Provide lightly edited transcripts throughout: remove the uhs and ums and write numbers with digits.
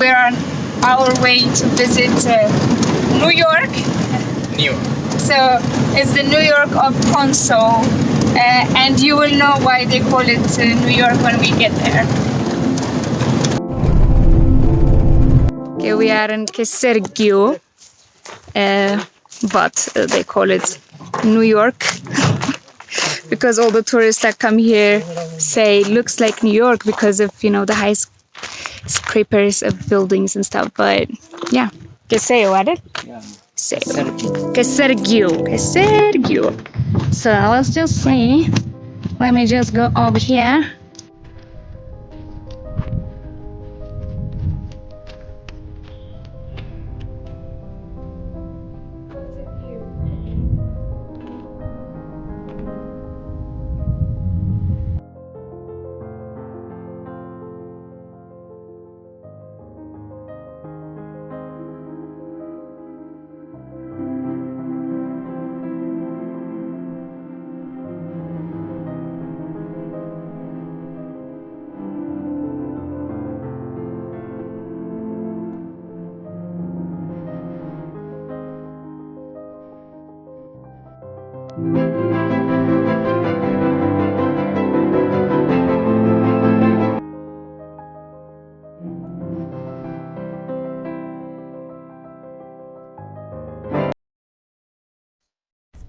We're on our way to visit New York. New. So it's the New York of Konso, and you will know why they call it New York when we get there. Okay, we are in Gesergiyo, but they call it New York because all the tourists that come here say looks like New York because of, you know, the high skyscrapers of buildings and stuff. But yeah, Gesergiyo, right? Yeah. Gesergiyo. So let's just see. Let me just go over here.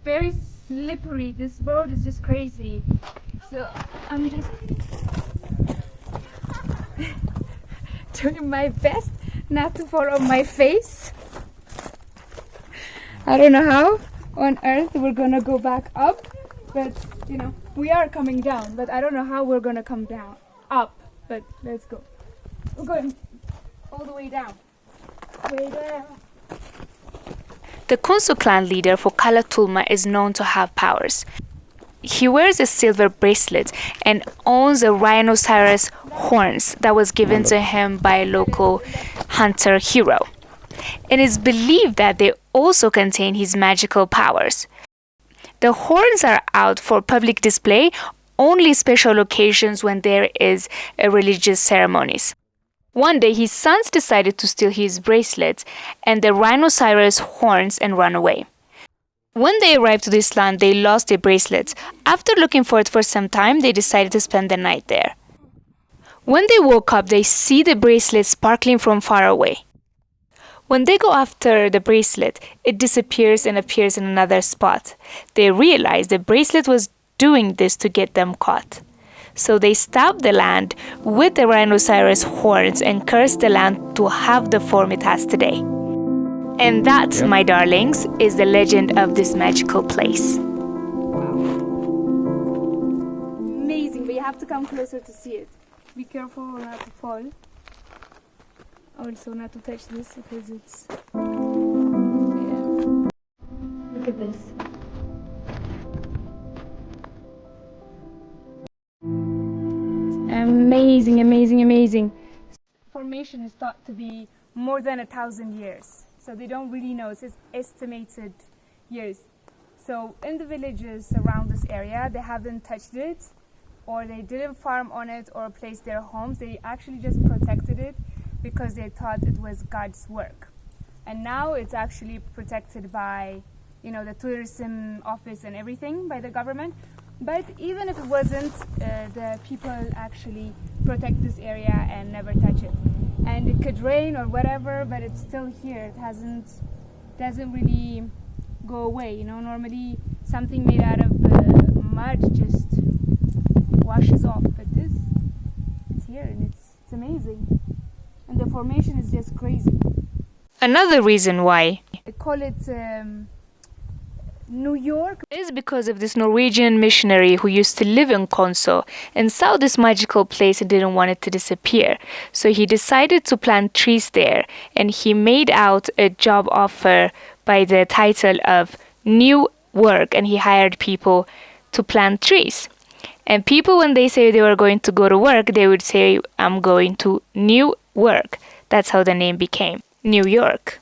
Very slippery. This road is just crazy. So I'm just doing my best not to fall on my face. I don't know how on earth we're gonna go back up, but you know, we are coming down, but I don't know how we're gonna come down up, but let's go. We're going all the way down. Way down. The Konso clan leader Fokala Tulma is known to have powers. He wears a silver bracelet and owns a rhinoceros horns that was given to him by a local hunter hero. It is believed that they also contain his magical powers. The horns are out for public display only special occasions when there is a religious ceremonies. One day his sons decided to steal his bracelet and the rhinoceros horns and run away. When they arrived to this land, they lost their bracelet. After looking for it for some time, they decided to spend the night there. When they woke up, they see the bracelet sparkling from far away. When they go after the bracelet, it disappears and appears in another spot. They realize the bracelet was doing this to get them caught. So they stabbed the land with the rhinoceros horns and cursed the land to have the form it has today. And that, my darlings, is the legend of this magical place. Amazing, but you have to come closer to see it. Be careful not to fall. Also not to touch this because it's... Yeah. Look at this. Amazing, amazing, amazing. Formation is thought to be more than 1,000 years. So they don't really know, it's estimated years. So in the villages around this area, they haven't touched it, or they didn't farm on it or place their homes. They actually just protected it because they thought it was God's work. And now it's actually protected by, you know, the tourism office and everything by the government. But even if it wasn't, the people actually protect this area and never touch it. And it could rain or whatever, but it's still here. It doesn't really go away. You know, normally something made out of mud just washes off, but this, it's here and it's amazing. And the formation is just crazy. Another reason why They call it New York is because of this Norwegian missionary who used to live in Konso and saw this magical place and didn't want it to disappear. So he decided to plant trees there, and he made out a job offer by the title of New Work, and he hired people to plant trees. And people, when they say they were going to go to work, they would say, I'm going to New Work. That's how the name became, New York.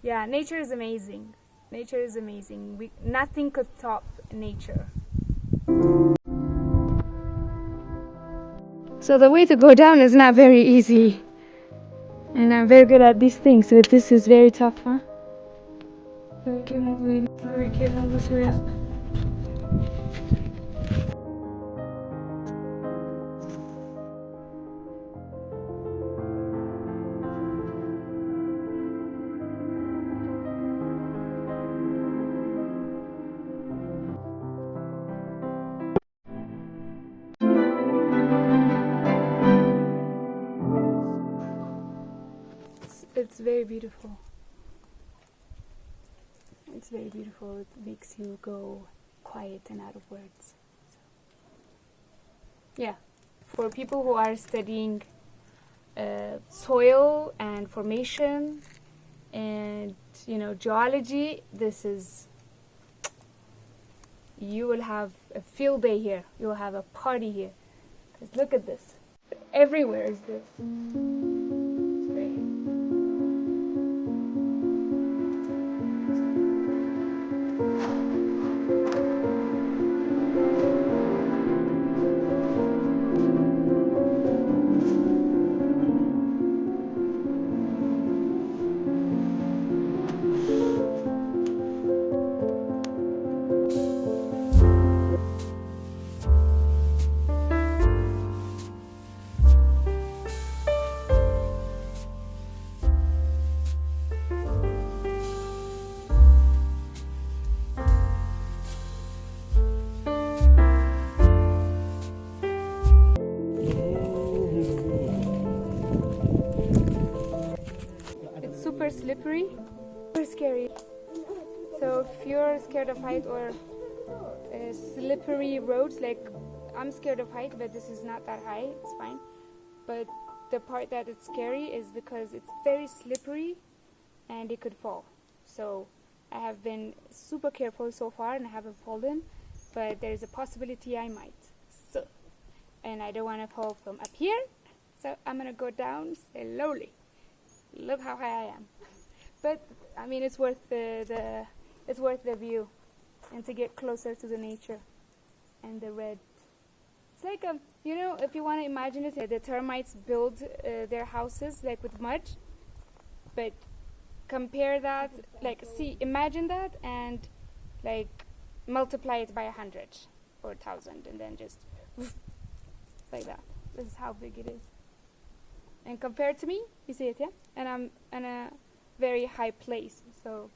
Yeah, nature is amazing. Nature is amazing. Nothing could top nature. So the way to go down is not very easy. And I'm very good at these things, but this is very tough, huh? Very careful with her. It's very beautiful. It's very beautiful. It makes you go quiet and out of words. So, yeah, for people who are studying soil and formation and geology, this is, you will have a field day here. You will have a party here. Because look at this. Everywhere is this. It's great. Super slippery, super scary. So if you're scared of height or slippery roads, like I'm scared of height, but this is not that high, it's fine. But the part that it's scary is because it's very slippery and it could fall. So I have been super careful so far and I haven't fallen, but there's a possibility I might. So, and I don't want to fall from up here, so I'm gonna go down slowly. Look how high I am. But I mean, it's worth the view, and to get closer to the nature and the red. It's like if you want to imagine it, the termites build their houses like with mud, but compare that, imagine that and like multiply it by 100 or 1,000, and then just like that. This is how big it is. And compared to me, you see it, yeah? And I'm in a very high place, so.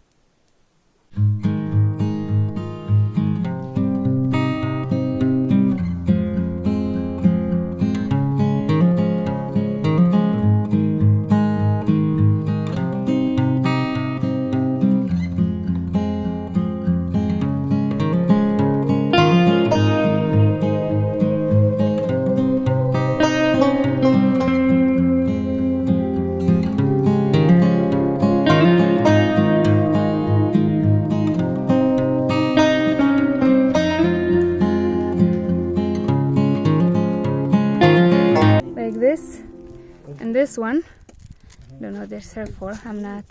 This and this one, I don't know what they're served for. I'm not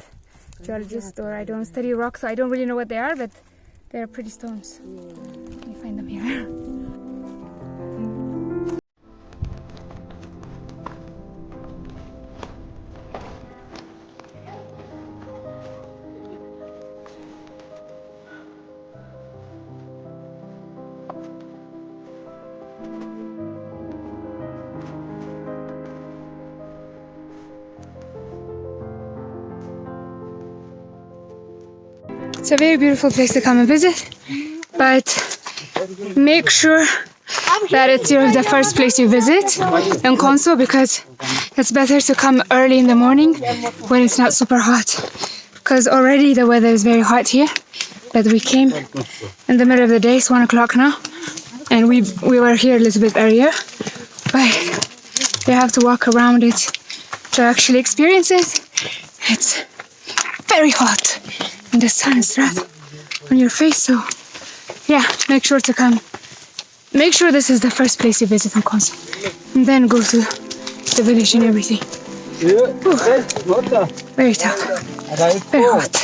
a geologist or I don't study rocks, so I don't really know what they are, but they're pretty stones. Let me find them here. It's a very beautiful place to come and visit, but make sure that it's the first place you visit in Konso, because it's better to come early in the morning when it's not super hot, because already the weather is very hot here. But we came in the middle of the day, it's 1 o'clock now, and we were here a little bit earlier, but you have to walk around it to actually experience it. It's very hot and the sun is right on your face, so yeah, make sure to come. Make sure this is the first place you visit in Konso, and then go to the village and everything. Ooh, very tough, very hot.